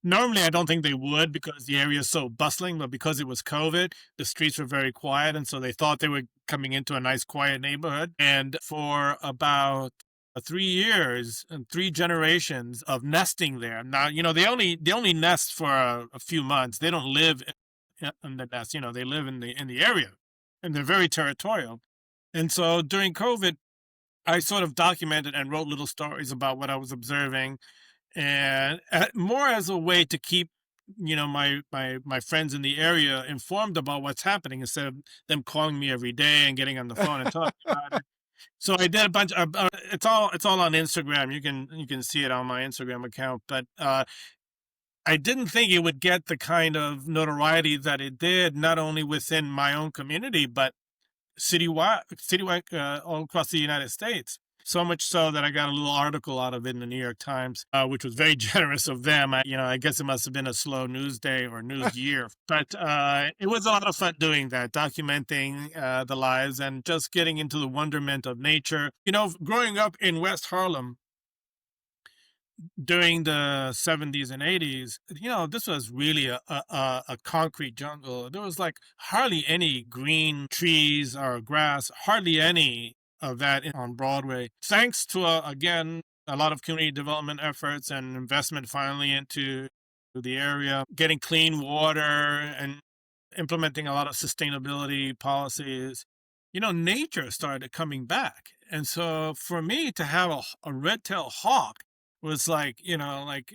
Normally, I don't think they would because the area is so bustling, but because it was COVID, the streets were very quiet. And so they thought they were coming into a nice, quiet neighborhood. And for about 3 years and 3 generations of nesting there. Now, they only nest for a few months. They don't live in the nest. They live in the area, and they're very territorial. And so during COVID, I sort of documented and wrote little stories about what I was observing, and more as a way to keep my friends in the area informed about what's happening instead of them calling me every day and getting on the phone and talking about it. So I did a bunch of it's all on Instagram. You can see it on my Instagram account, but I didn't think it would get the kind of notoriety that it did, not only within my own community but citywide, all across the United States. So much so that I got a little article out of it in the New York Times, which was very generous of them. I guess it must have been a slow news day or news year, but it was a lot of fun doing that, documenting the lives and just getting into the wonderment of nature. Growing up in West Harlem during the 70s and 80s, this was really a concrete jungle. There was like hardly any green trees or grass, hardly any of that on Broadway. Thanks to, again, a lot of community development efforts and investment finally into the area, getting clean water and implementing a lot of sustainability policies, nature started coming back. And so for me to have a red-tailed hawk was like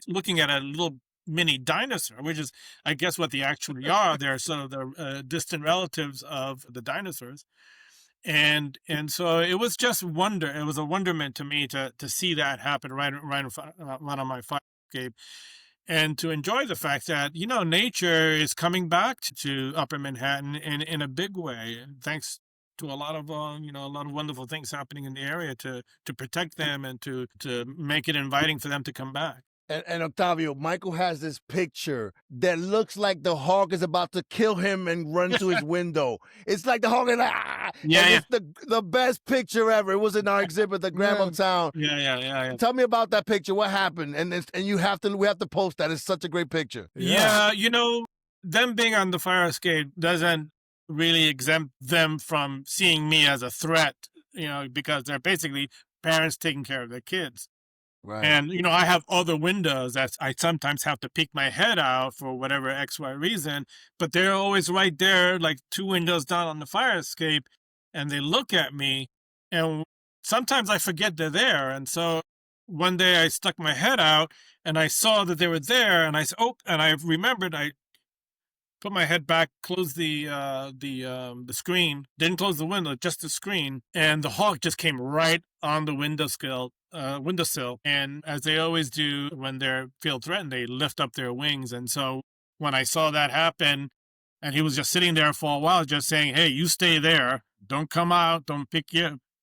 looking at a little mini dinosaur, which is, I guess, what they actually are. They're sort of the distant relatives of the dinosaurs. And so it was just wonder. It was a wonderment to me to see that happen right in front, right on my fire escape, and to enjoy the fact that nature is coming back to Upper Manhattan in a big way, thanks to a lot of wonderful things happening in the area to protect them and to make it inviting for them to come back. And Octavio, Michael has this picture that looks like the hawk is about to kill him and run to his window. It's like the hawk is like, ah! Yeah, and it's the best picture ever. It was in our exhibit, the Graham Uptown. Yeah. Tell me about that picture. What happened? And we have to post that. It's such a great picture. Yeah, them being on the fire escape doesn't really exempt them from seeing me as a threat, because they're basically parents taking care of their kids. Right. And, I have other windows that I sometimes have to peek my head out for whatever XY reason, but they're always right there, like 2 windows down on the fire escape, and they look at me, and sometimes I forget they're there. And so one day I stuck my head out and I saw that they were there, and I said, oh, and I remembered I put my head back, closed the screen, didn't close the window, just the screen, and the hawk just came right on the windowsill. And as they always do when they feel threatened, they lift up their wings. And so when I saw that happen, and he was just sitting there for a while, just saying, "Hey, you stay there, don't come out, don't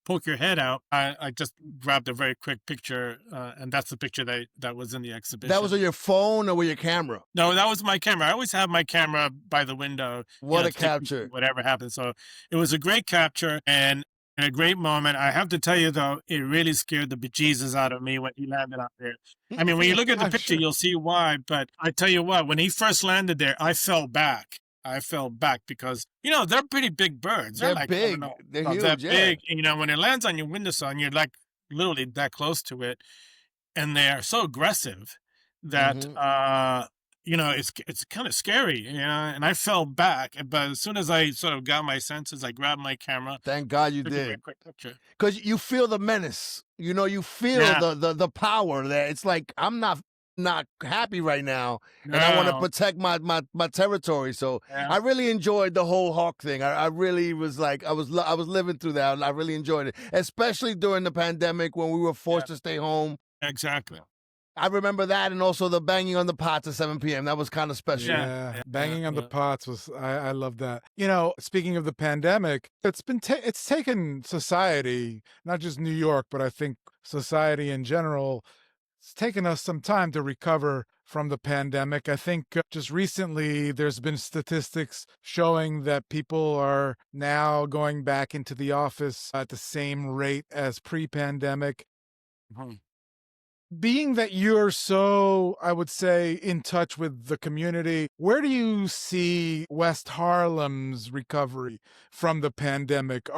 poke your head out." I just grabbed a very quick picture, and that's the picture that was in the exhibition. That was on your phone or with your camera? No, that was my camera. I always have my camera by the window. What a capture. Whatever happens. So it was a great capture and a great moment. I have to tell you, though, it really scared the bejesus out of me when he landed out there. I mean, when you look at the picture, you'll see why. But I tell you what, when he first landed there, I fell back. Because, they're pretty big birds. They're like, big. They're huge, that yeah. big. And, when it lands on your windowsill and you're like literally that close to it, and they're so aggressive that, it's kind of scary, and I fell back. But as soon as I sort of got my senses, I grabbed my camera. Thank God you took a did. very quick picture. Because you feel the menace. You feel the power there. It's like, I'm not happy right now, and I want to protect my territory. So I really enjoyed the whole hawk thing. I really was like, I was living through that. I really enjoyed it, especially during the pandemic when we were forced to stay home. Exactly. I remember that, and also the banging on the pots at 7 p.m. That was kind of special. Yeah, banging on the yeah. pots was I love that. You know, speaking of the pandemic, it's taken society, not just New York, but I think society in general, it's taken us some time to recover from the pandemic. I think just recently there's been statistics showing that people are now going back into the office at the same rate as pre-pandemic. Mhm. Being that you're so, I would say, in touch with the community, where do you see West Harlem's recovery from the pandemic?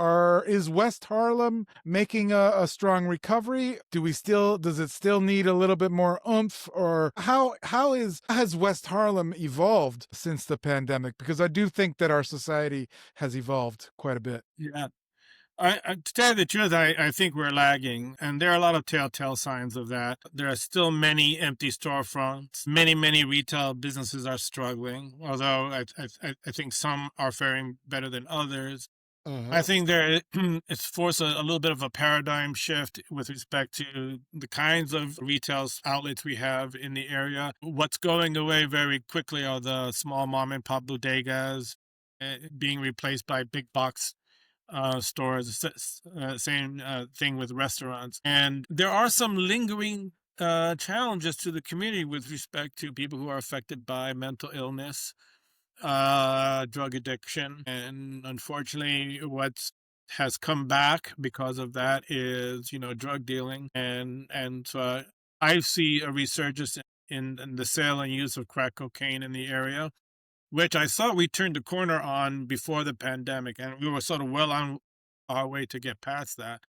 Is West Harlem making a strong recovery? Does it still need a little bit more oomph? Or has West Harlem evolved since the pandemic? Because I do think that our society has evolved quite a bit. Yeah. To tell you the truth, I think we're lagging, and there are a lot of telltale signs of that. There are still many empty storefronts. Many retail businesses are struggling, although I think some are faring better than others. I think it's forced a little bit of a paradigm shift with respect to the kinds of retail outlets we have in the area. What's going away very quickly are the small mom and pop bodegas being replaced by big box stores. Same thing with restaurants. And there are some lingering challenges to the community with respect to people who are affected by mental illness, drug addiction. And unfortunately, what has come back because of that is, drug dealing. And so I see a resurgence in the sale and use of crack cocaine in the area, which I thought we turned the corner on before the pandemic, and we were sort of well on our way to get past that.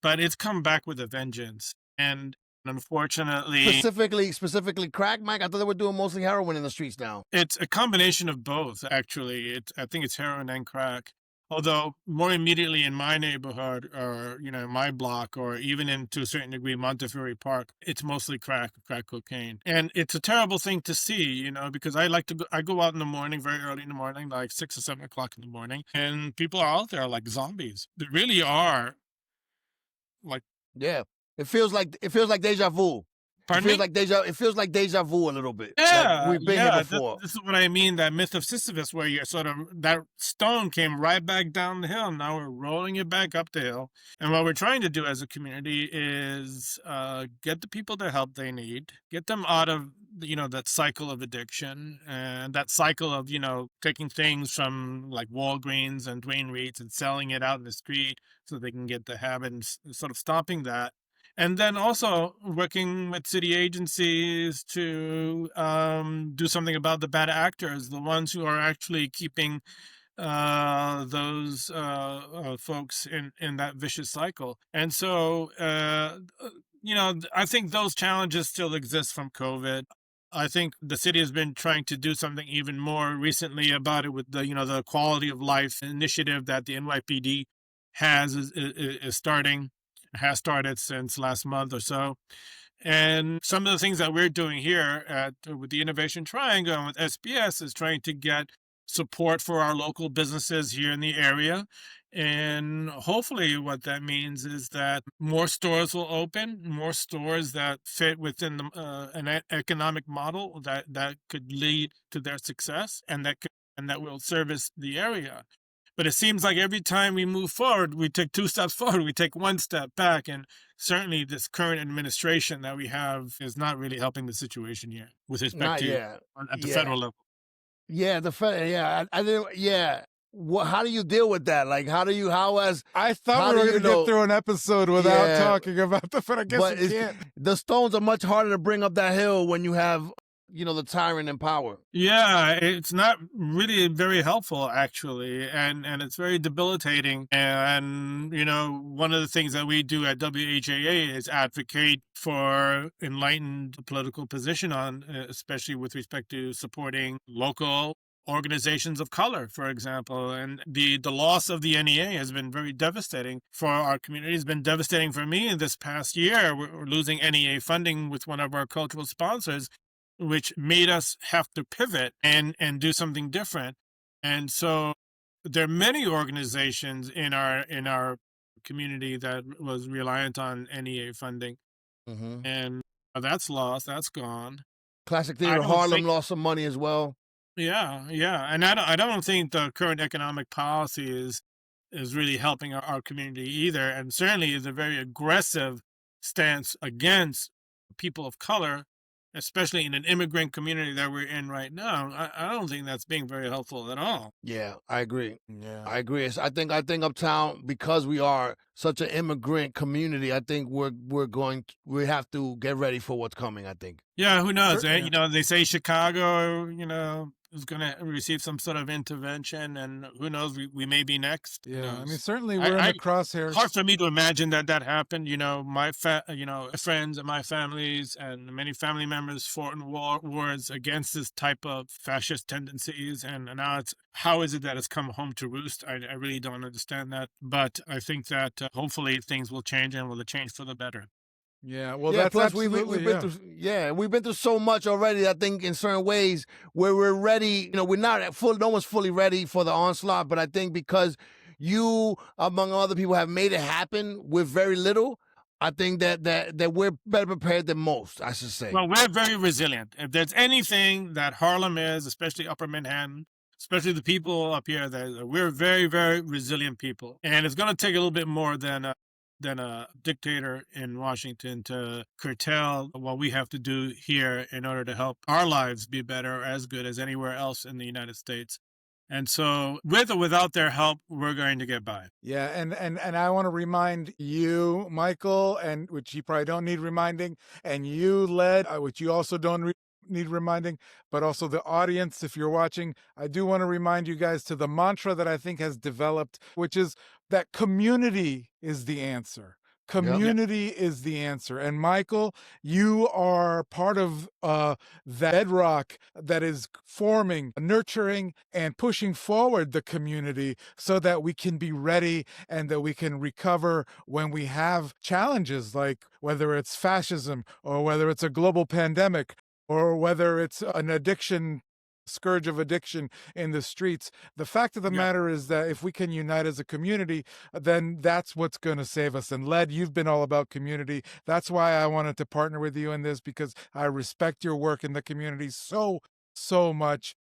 But it's come back with a vengeance. And unfortunately, Specifically crack, Mike. I thought they were doing mostly heroin in the streets now. it's a combination of both, actually. I think it's heroin and crack. Although more immediately in my neighborhood or, my block or even to a certain degree, Montefiore Park, it's mostly crack cocaine. And it's a terrible thing to see, because I go out in the morning, very early in the morning, like 6 or 7 o'clock in the morning, and people are out there like zombies. They really are. Like, Yeah, it feels like deja vu. pardon me? It feels like deja vu a little bit. Yeah, Like we've been here this, before. this is what I mean, that myth of Sisyphus, where you're sort of, that stone came right back down the hill. Now we're rolling it back up the hill. And what we're trying to do as a community is get the people the help they need, get them out of, that cycle of addiction and that cycle of, taking things from like Walgreens and Dwayne Reed's and selling it out in the street so they can get the habit and sort of stopping that. And then also working with city agencies to do something about the bad actors, the ones who are actually keeping those folks in that vicious cycle. And so, I think those challenges still exist from COVID. I think the city has been trying to do something even more recently about it with the quality of life initiative that the NYPD is starting. Has started since last month or so. And some of the things that we're doing here with the Innovation Triangle and with SBS is trying to get support for our local businesses here in the area. And hopefully what that means is that more stores will open, more stores that fit within an economic model that could lead to their success and that will service the area. But it seems like every time we move forward, we take 2 steps forward, we take 1 step back. And certainly this current administration that we have is not really helping the situation here with respect Not to yet. at the Yeah. federal level. Yeah, I didn't. Yeah, how do you deal with that? Like, how as I thought How we do were you going to know- get through an episode without Yeah. talking about the, but I guess but we can't. the stones are much harder to bring up that hill when you have the tyrant in power. Yeah, it's not really very helpful, actually, and it's very debilitating. And one of the things that we do at WHAA is advocate for enlightened political position on, especially with respect to supporting local organizations of color, for example. And the loss of the NEA has been very devastating for our community. It's been devastating for me in this past year. We're losing NEA funding with one of our cultural sponsors, which made us have to pivot and do something different. And so there are many organizations in our community that was reliant on NEA funding. Mm-hmm. And That's lost. That's gone. Classic I Theater don't Harlem think. lost some money as well. Yeah, and I don't think the current economic policy is really helping our community either, and certainly is a very aggressive stance against people of color, especially in an immigrant community that we're in right now. I don't think that's being very helpful at all. Yeah, I agree. Yeah. I agree. I think Uptown, because we are such an immigrant community, I think we have to get ready for what's coming, I think. Yeah, who knows? Yeah. You know, they say Chicago, is going to receive some sort of intervention, and who knows? We may be next. Who Yeah. I mean, knows? certainly we're in the crosshairs. Hard for me to imagine that happened. My friends and my families and many family members fought in wars against this type of fascist tendencies, and now how is it that it's come home to roost? I really don't understand that, but I think that hopefully things will change and will change for the better. Yeah. Well, Yeah, that's plus absolutely, we've been through we've been through so much already. I think in certain ways where we're ready, we're not no one's fully ready for the onslaught, but I think because you, among other people, have made it happen with very little, I think that we're better prepared than most, I should say. Well, we're very resilient. If there's anything that Harlem is, especially Upper Manhattan, especially the people up here, we're very, very resilient people. And it's going to take a little bit more than a dictator in Washington to curtail what we have to do here in order to help our lives be better or as good as anywhere else in the United States. And so with or without their help, we're going to get by. Yeah, and I want to remind you, Michael, and which you probably don't need reminding, and you, Led, which you also don't need reminding, but also the audience, if you're watching, I do want to remind you guys to the mantra that I think has developed, which is that community is the answer. Community is the answer. And Michael, you are part of that bedrock that is forming, nurturing, and pushing forward the community so that we can be ready and that we can recover when we have challenges, like whether it's fascism or whether it's a global pandemic or whether it's an addiction, scourge of addiction in the streets. The fact of the matter is that if we can unite as a community, then that's what's going to save us. And Led, you've been all about community. That's why I wanted to partner with you in this, because I respect your work in the community so much.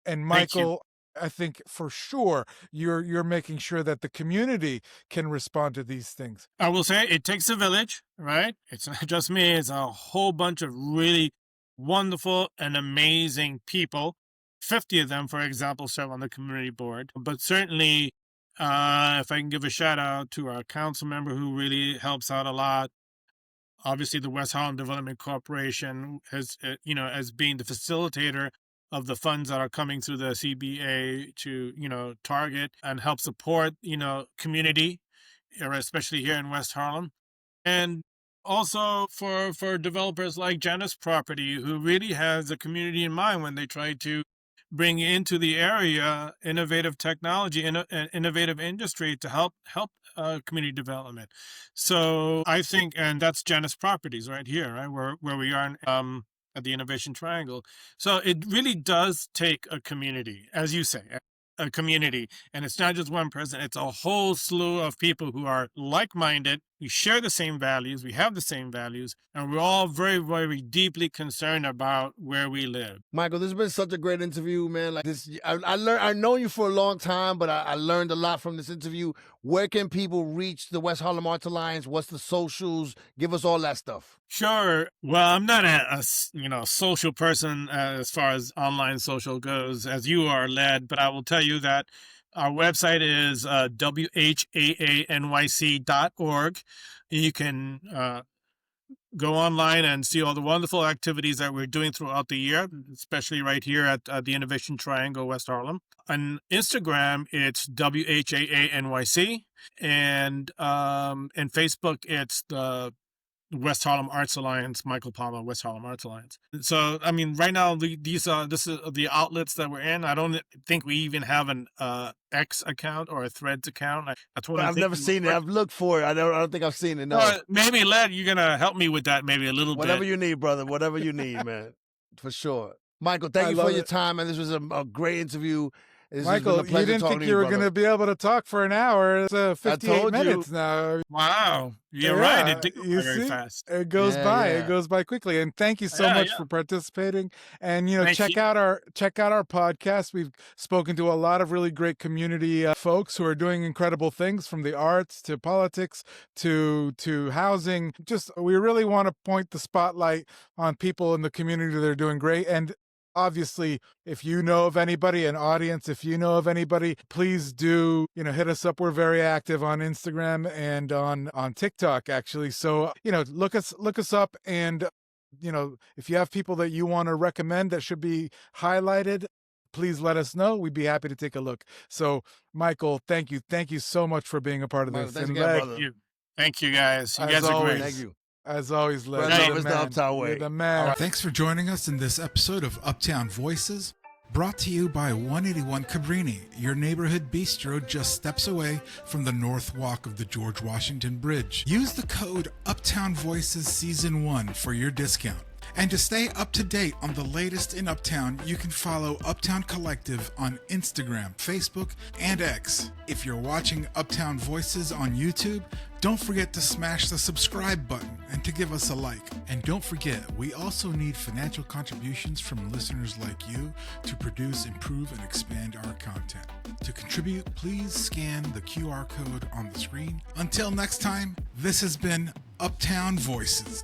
And Michael, I think for sure you're making sure that the community can respond to these things. I will say it takes a village, right? It's not just me. It's a whole bunch of really wonderful and amazing people. 50 of them, for example, serve on the community board. But certainly, if I can give a shout out to our council member who really helps out a lot. Obviously, the West Harlem Development Corporation as being the facilitator of the funds that are coming through the CBA to, target and help support, community, especially here in West Harlem. And also for developers like Janus Property, who really has the community in mind when they try to bring into the area innovative technology and innovative industry to help community development. So I think, and that's Janus Properties right here, right where we are at the Innovation Triangle. So it really does take a community, as you say, a community, and it's not just one person. It's a whole slew of people who are like-minded. We share the same values. We have the same values, and we're all very, very deeply concerned about where we live. Michael, this has been such a great interview, man. Like this, I've known you for a long time, but I learned a lot from this interview. Where can people reach the West Harlem Arts Alliance? What's the socials? Give us all that stuff. Sure. Well, I'm not a social person as far as online social goes, as you are, Led, but I will tell you that our website is WHAANYC.org. You can go online and see all the wonderful activities that we're doing throughout the year, especially right here at the Innovation Triangle, West Harlem. On Instagram, it's WHAANYC, and Facebook, it's the West Harlem Arts Alliance, Michael Palma, West Harlem Arts Alliance. So, I mean, right now, this is the outlets that we're in. I don't think we even have an X account or a Threads account. That's what I've never seen it. I've looked for it. I don't think I've seen it. No. Maybe, Led, you're gonna help me with that, maybe a little Whatever bit. you need, brother. Whatever you need, man. For sure. Michael, thank you for your time, and this was a great interview. It's Michael, just been a you pleasure didn't talking think to you were brother. going to be able to talk for an hour. It's 58 told you. minutes now. Wow. You're right. It did go you very see? fast. It goes Yeah, by. yeah. It goes by quickly. And thank you so Yeah, much yeah. for participating. And Thank check you. out our podcast. We've spoken to a lot of really great community folks who are doing incredible things, from the arts to politics to housing. Just we really want to point the spotlight on people in the community that are doing great. And obviously, if you know of anybody, an audience, if you know of anybody, please do, hit us up. We're very active on Instagram and on TikTok, actually. So, look us up, and, if you have people that you want to recommend that should be highlighted, please let us know. We'd be happy to take a look. So, Michael, thank you. Thank you so much for being a part of Michael, this. thanks And again, Leg, brother. Thank you guys. You As guys are always. great. Thank you. as always, Leg, Spread you're love. the It's the man. Uptown You're way. the man. All right. Thanks for joining us in this episode of Uptown Voices, brought to you by 181 Cabrini, your neighborhood bistro just steps away from the North Walk of the George Washington Bridge. Use the code Uptown Voices Season 1 for your discount. And to stay up to date on the latest in Uptown, you can follow Uptown Collective on Instagram, Facebook, and X. If you're watching Uptown Voices on YouTube, don't forget to smash the subscribe button and to give us a like. And don't forget, we also need financial contributions from listeners like you to produce, improve, and expand our content. To contribute, please scan the QR code on the screen. Until next time, this has been Uptown Voices.